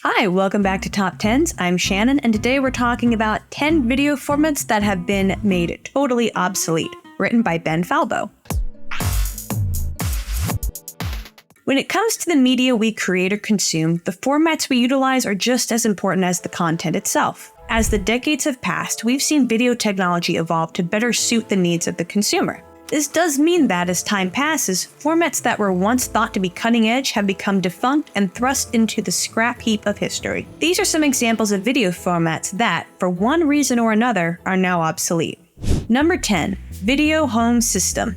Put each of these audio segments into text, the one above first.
Hi, welcome back to TopTenz. I'm Shannon, and today we're talking about 10 video formats that have been made totally obsolete, written by Ben Falbo. When it comes to the media we create or consume, the formats we utilize are just as important as the content itself. As the decades have passed, we've seen video technology evolve to better suit the needs of the consumer. This does mean that as time passes, formats that were once thought to be cutting edge have become defunct and thrust into the scrap heap of history. These are some examples of video formats that, for one reason or another, are now obsolete. Number 10. Video Home System.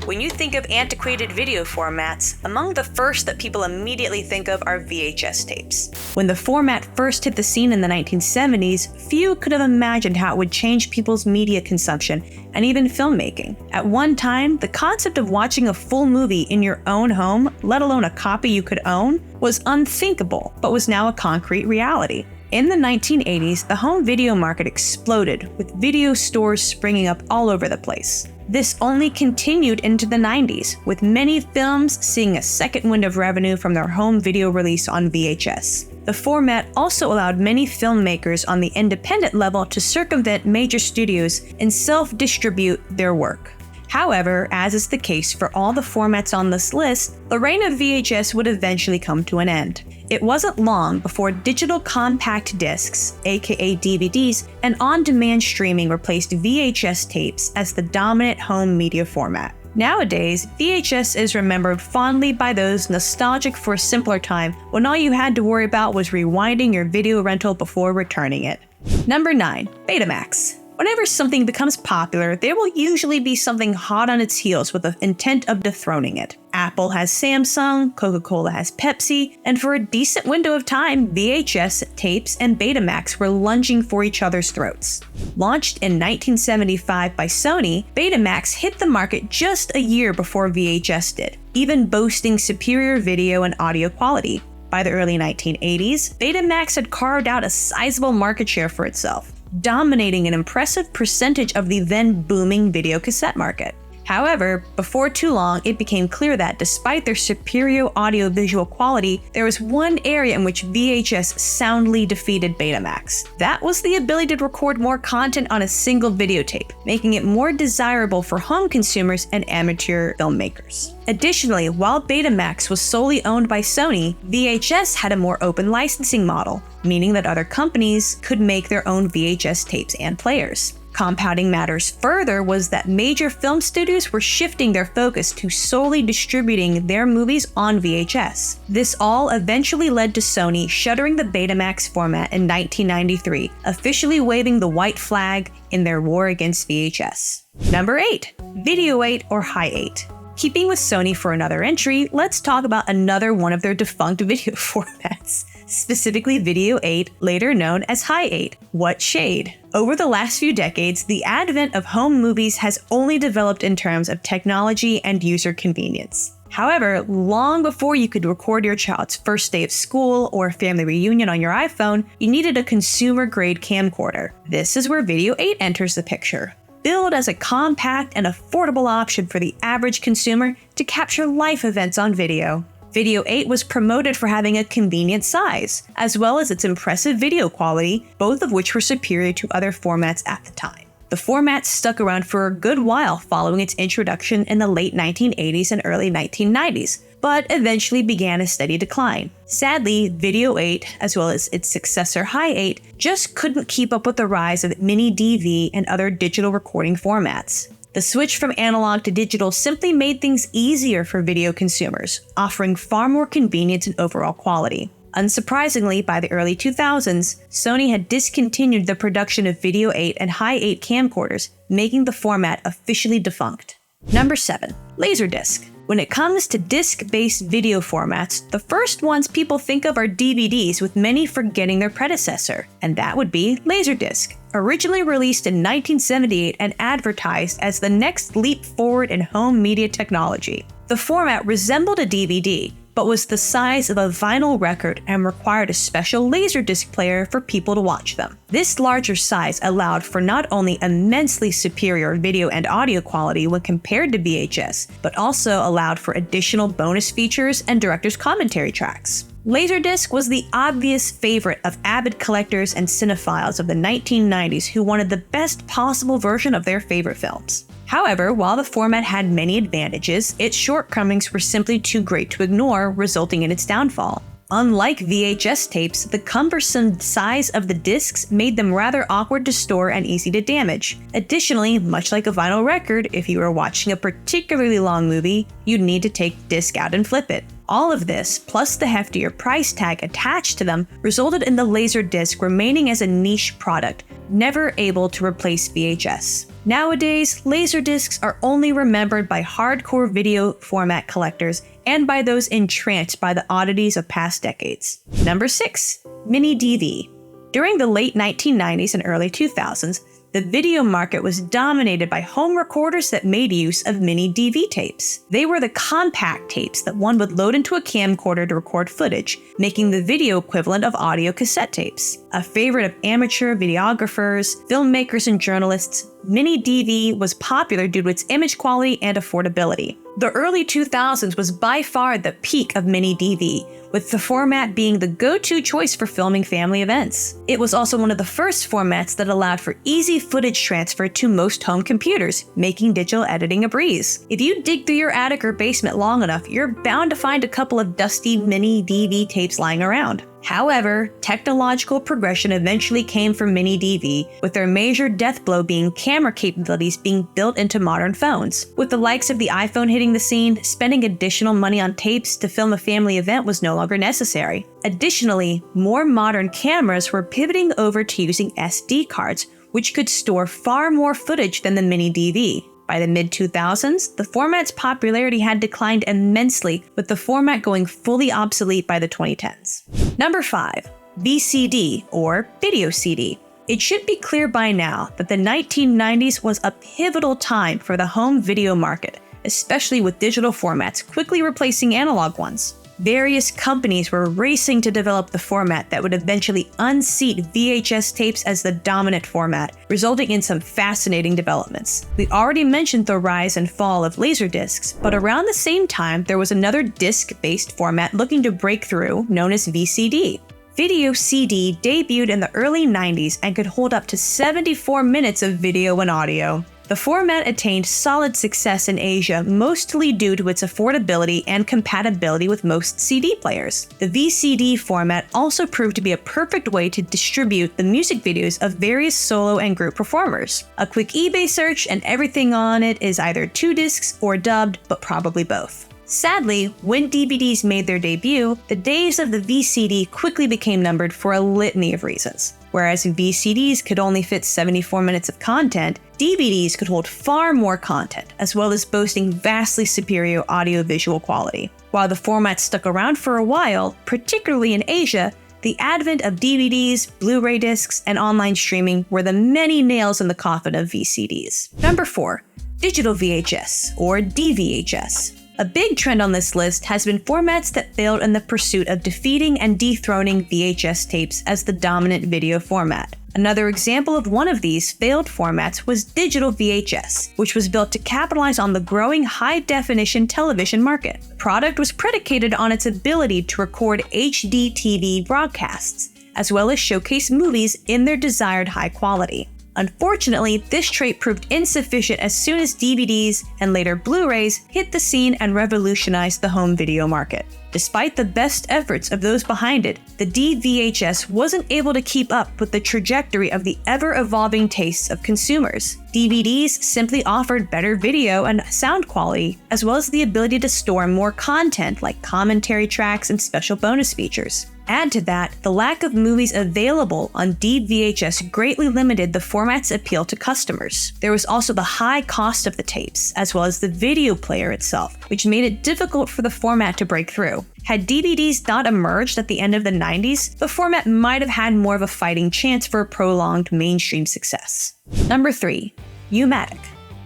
When you think of antiquated video formats, among the first that people immediately think of are VHS tapes. When the format first hit the scene in the 1970s, few could have imagined how it would change people's media consumption and even filmmaking. At one time, the concept of watching a full movie in your own home, let alone a copy you could own, was unthinkable, but was now a concrete reality. In the 1980s, the home video market exploded, with video stores springing up all over the place. This only continued into the 90s, with many films seeing a second wind of revenue from their home video release on VHS. The format also allowed many filmmakers on the independent level to circumvent major studios and self-distribute their work. However, as is the case for all the formats on this list, the reign of VHS would eventually come to an end. It wasn't long before digital compact discs, aka DVDs, and on-demand streaming replaced VHS tapes as the dominant home media format. Nowadays, VHS is remembered fondly by those nostalgic for a simpler time when all you had to worry about was rewinding your video rental before returning it. Number 9. Betamax. Whenever something becomes popular, there will usually be something hot on its heels with the intent of dethroning it. Apple has Samsung, Coca-Cola has Pepsi, and for a decent window of time, VHS tapes and Betamax were lunging for each other's throats. Launched in 1975 by Sony, Betamax hit the market just a year before VHS did, even boasting superior video and audio quality. By the early 1980s, Betamax had carved out a sizable market share for itself, dominating an impressive percentage of the then booming video cassette market. However, before too long, it became clear that despite their superior audio-visual quality, there was one area in which VHS soundly defeated Betamax. That was the ability to record more content on a single videotape, making it more desirable for home consumers and amateur filmmakers. Additionally, while Betamax was solely owned by Sony, VHS had a more open licensing model, meaning that other companies could make their own VHS tapes and players. Compounding matters further was that major film studios were shifting their focus to solely distributing their movies on VHS. This all eventually led to Sony shuttering the Betamax format in 1993, officially waving the white flag in their war against VHS. Number 8. Video 8 or High 8. Keeping with Sony for another entry, let's talk about another one of their defunct video formats. Specifically Video 8, later known as High 8. What shade? Over the last few decades, the advent of home movies has only developed in terms of technology and user convenience. However, long before you could record your child's first day of school or a family reunion on your iPhone, you needed a consumer-grade camcorder. This is where Video 8 enters the picture. Billed as a compact and affordable option for the average consumer to capture life events on video, Video 8 was promoted for having a convenient size, as well as its impressive video quality, both of which were superior to other formats at the time. The format stuck around for a good while following its introduction in the late 1980s and early 1990s, but eventually began a steady decline. Sadly, Video 8, as well as its successor High 8, just couldn't keep up with the rise of mini DV and other digital recording formats. The switch from analog to digital simply made things easier for video consumers, offering far more convenience and overall quality. Unsurprisingly, by the early 2000s, Sony had discontinued the production of Video 8 and High 8 camcorders, making the format officially defunct. Number 7. Laserdisc. When it comes to disc-based video formats, the first ones people think of are DVDs, with many forgetting their predecessor, and that would be Laserdisc. Originally released in 1978 and advertised as the next leap forward in home media technology. The format resembled a DVD, but was the size of a vinyl record and required a special laserdisc player for people to watch them. This larger size allowed for not only immensely superior video and audio quality when compared to VHS, but also allowed for additional bonus features and director's commentary tracks. Laserdisc was the obvious favorite of avid collectors and cinephiles of the 1990s who wanted the best possible version of their favorite films. However, while the format had many advantages, its shortcomings were simply too great to ignore, resulting in its downfall. Unlike VHS tapes, the cumbersome size of the discs made them rather awkward to store and easy to damage. Additionally, much like a vinyl record, if you were watching a particularly long movie, you'd need to take the disc out and flip it. All of this, plus the heftier price tag attached to them, resulted in the Laserdisc remaining as a niche product, never able to replace VHS. Nowadays, Laserdiscs are only remembered by hardcore video format collectors and by those entranced by the oddities of past decades. Number 6. Mini DV. During the late 1990s and early 2000s, the video market was dominated by home recorders that made use of mini DV tapes. They were the compact tapes that one would load into a camcorder to record footage, making the video equivalent of audio cassette tapes. A favorite of amateur videographers, filmmakers, and journalists, mini DV was popular due to its image quality and affordability. The early 2000s was by far the peak of mini DV, with the format being the go-to choice for filming family events. It was also one of the first formats that allowed for easy footage transfer to most home computers, making digital editing a breeze. If you dig through your attic or basement long enough, you're bound to find a couple of dusty mini DV tapes lying around. However, technological progression eventually came for mini DV, with their major death blow being camera capabilities being built into modern phones. With the likes of the iPhone hitting the scene, spending additional money on tapes to film a family event was no longer necessary. Additionally, more modern cameras were pivoting over to using SD cards, which could store far more footage than the mini DV. By the mid-2000s, the format's popularity had declined immensely, with the format going fully obsolete by the 2010s. Number 5. VCD, or Video CD. It should be clear by now that the 1990s was a pivotal time for the home video market, especially with digital formats quickly replacing analog ones. Various companies were racing to develop the format that would eventually unseat VHS tapes as the dominant format, resulting in some fascinating developments. We already mentioned the rise and fall of laserdiscs, but around the same time, there was another disc-based format looking to break through, known as VCD. Video CD debuted in the early 90s and could hold up to 74 minutes of video and audio. The format attained solid success in Asia, mostly due to its affordability and compatibility with most CD players. The VCD format also proved to be a perfect way to distribute the music videos of various solo and group performers. A quick eBay search and everything on it is either 2 discs or dubbed, but probably both. Sadly, when DVDs made their debut, the days of the VCD quickly became numbered for a litany of reasons. Whereas VCDs could only fit 74 minutes of content, DVDs could hold far more content, as well as boasting vastly superior audio-visual quality. While the format stuck around for a while, particularly in Asia, the advent of DVDs, Blu-ray discs, and online streaming were the many nails in the coffin of VCDs. Number 4. Digital VHS, or D-VHS. A big trend on this list has been formats that failed in the pursuit of defeating and dethroning VHS tapes as the dominant video format. Another example of one of these failed formats was digital VHS, which was built to capitalize on the growing high-definition television market. The product was predicated on its ability to record HD TV broadcasts, as well as showcase movies in their desired high quality. Unfortunately, this trait proved insufficient as soon as DVDs and later Blu-rays hit the scene and revolutionized the home video market. Despite the best efforts of those behind it, the D-VHS wasn't able to keep up with the trajectory of the ever-evolving tastes of consumers. DVDs simply offered better video and sound quality, as well as the ability to store more content like commentary tracks and special bonus features. Add to that, the lack of movies available on D-VHS greatly limited the format's appeal to customers. There was also the high cost of the tapes, as well as the video player itself, which made it difficult for the format to break through. Had DVDs not emerged at the end of the 90s, the format might have had more of a fighting chance for a prolonged mainstream success. Number 3. U-matic.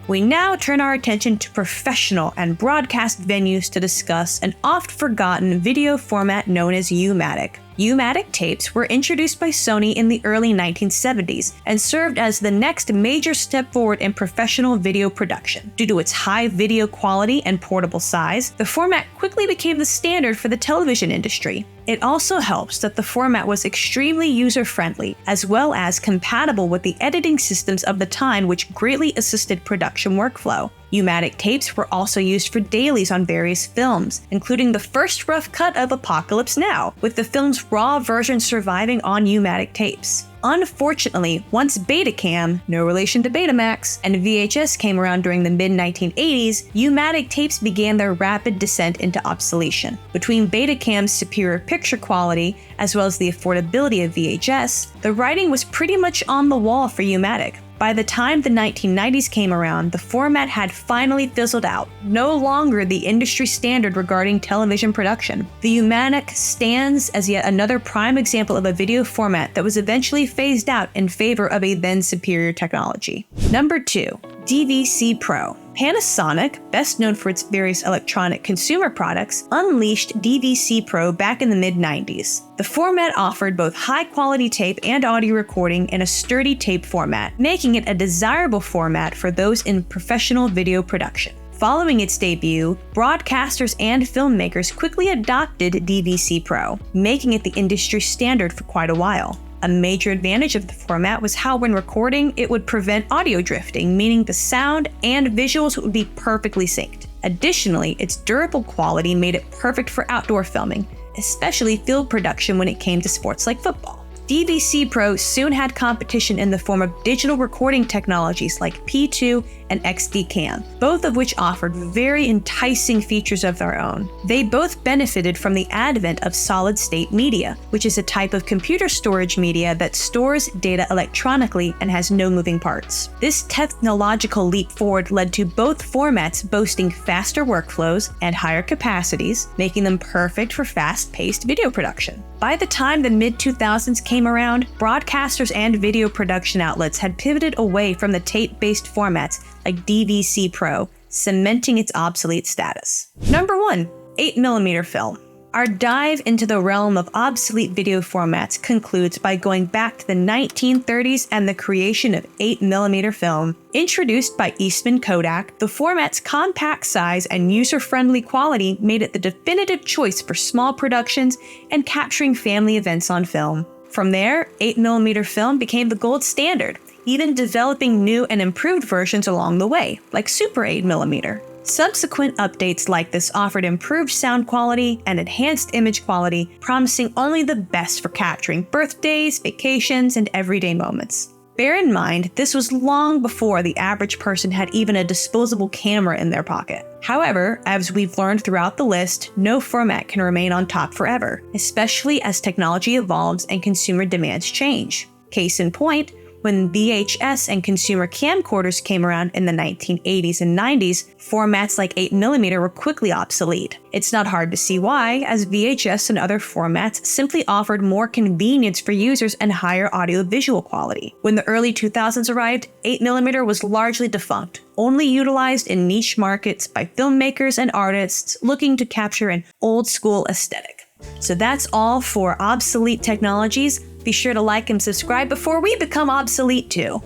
We now turn our attention to professional and broadcast venues to discuss an oft-forgotten video format known as U-matic. U-matic tapes were introduced by Sony in the early 1970s and served as the next major step forward in professional video production. Due to its high video quality and portable size, the format quickly became the standard for the television industry. It also helps that the format was extremely user-friendly, as well as compatible with the editing systems of the time, which greatly assisted production workflow. U-matic tapes were also used for dailies on various films, including the first rough cut of Apocalypse Now, with the film's raw version surviving on U-matic tapes. Unfortunately, once Betacam, no relation to Betamax, and VHS came around during the mid-1980s, U-matic tapes began their rapid descent into obsolescence. Between Betacam's superior picture quality, as well as the affordability of VHS, the writing was pretty much on the wall for U-matic. By the time the 1990s came around, the format had finally fizzled out, no longer the industry standard regarding television production. The U-matic stands as yet another prime example of a video format that was eventually phased out in favor of a then superior technology. Number 2. DVC Pro. Panasonic, best known for its various electronic consumer products, unleashed DVC Pro back in the mid-90s. The format offered both high-quality tape and audio recording in a sturdy tape format, making it a desirable format for those in professional video production. Following its debut, broadcasters and filmmakers quickly adopted DVC Pro, making it the industry standard for quite a while. A major advantage of the format was how when recording, it would prevent audio drifting, meaning the sound and visuals would be perfectly synced. Additionally, its durable quality made it perfect for outdoor filming, especially field production when it came to sports like football. DVC Pro soon had competition in the form of digital recording technologies like P2 and XD Cam, both of which offered very enticing features of their own. They both benefited from the advent of solid-state media, which is a type of computer storage media that stores data electronically and has no moving parts. This technological leap forward led to both formats boasting faster workflows and higher capacities, making them perfect for fast-paced video production. By the time the mid-2000s came around, broadcasters and video production outlets had pivoted away from the tape-based formats like DVC Pro, cementing its obsolete status. Number 1. 8mm film. Our dive into the realm of obsolete video formats concludes by going back to the 1930s and the creation of 8mm film. Introduced by Eastman Kodak, the format's compact size and user-friendly quality made it the definitive choice for small productions and capturing family events on film. From there, 8mm film became the gold standard, even developing new and improved versions along the way, like Super 8mm. Subsequent updates like this offered improved sound quality and enhanced image quality, promising only the best for capturing birthdays, vacations, and everyday moments. Bear in mind, this was long before the average person had even a disposable camera in their pocket. However, as we've learned throughout the list, no format can remain on top forever, especially as technology evolves and consumer demands change. Case in point, when VHS and consumer camcorders came around in the 1980s and 90s, formats like 8mm were quickly obsolete. It's not hard to see why, as VHS and other formats simply offered more convenience for users and higher audio-visual quality. When the early 2000s arrived, 8mm was largely defunct, only utilized in niche markets by filmmakers and artists looking to capture an old-school aesthetic. So that's all for obsolete technologies. Be sure to like and subscribe before we become obsolete too.